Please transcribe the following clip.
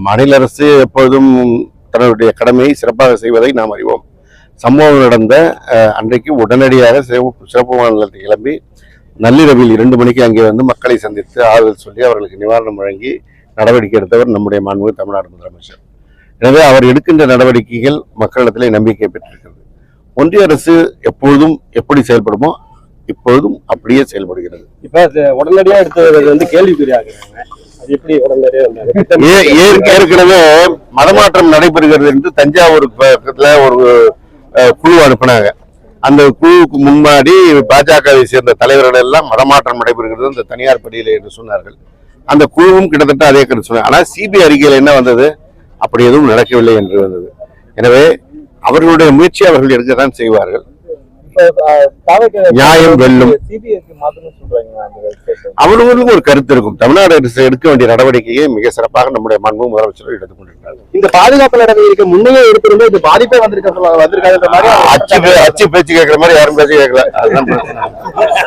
மாநில அரசு எப்பொழுதும் தன்னுடைய கடமையை சிறப்பாக செய்வதை நாம் அறிவோம். சம்பவம் நடந்த அன்றைக்கு உடனடியாக சிறப்பு மாநிலத்தை கிளம்பி நள்ளிரவில் 2 மணிக்கு அங்கே வந்து மக்களை சந்தித்து ஆறுதல் சொல்லி அவர்களுக்கு நிவாரணம் வழங்கி நடவடிக்கை எடுத்தவர் நம்முடைய மாண்புமிகு தமிழ்நாடு முதலமைச்சர். எனவே அவர் எடுக்கின்ற நடவடிக்கைகள் மக்களிடத்திலே நம்பிக்கை பெற்றிருக்கிறது. ஒன்றிய அரசு எப்பொழுதும் எப்படி செயல்படுமோ இப்பொழுதும் அப்படியே செயல்படுகிறது. இப்ப உடனடியாக எடுத்தது வந்து கேள்விக்குறியாகிறாங்க. ஏற்கனவே மதமாற்றம் நடைபெறுகிறது என்று தஞ்சாவூர் பக்கத்துல ஒரு குழு அனுப்பினாங்க. அந்த குழுவுக்கு முன்னாடி பாஜகவை சேர்ந்த தலைவர்கள் எல்லாம் மதமாற்றம் நடைபெறுகிறது அந்த தனியார் பள்ளியில என்று சொன்னார்கள். அந்த குழுவும் கிட்டத்தட்ட அதே கருத்து சொன்னாங்க. ஆனால் சிபிஐ அறிக்கையில் என்ன வந்தது? அப்படி எதுவும் நடக்கவில்லை என்று வந்தது. எனவே அவர்களுடைய முயற்சி அவர்கள் எடுக்கத்தான் செய்வார்கள். நியாயம் வெல்லும். அவர்களுக்கு ஒரு கருத்து இருக்கும். தமிழ்நாடு அரசு எடுக்க வேண்டிய நடவடிக்கையை மிக சிறப்பாக நம்முடைய மாண்புமிகு முதலமைச்சர் எடுத்துக் கொண்டிருக்கிறார்கள். இந்த பாதுகாப்பு நடவடிக்கை முன்னே எடுத்திருந்தா இது பாதிப்பே வந்திருக்காங்க. அச்சு பேச்சு கேட்கிற மாதிரி யாரும் பேச்சு கேட்கல.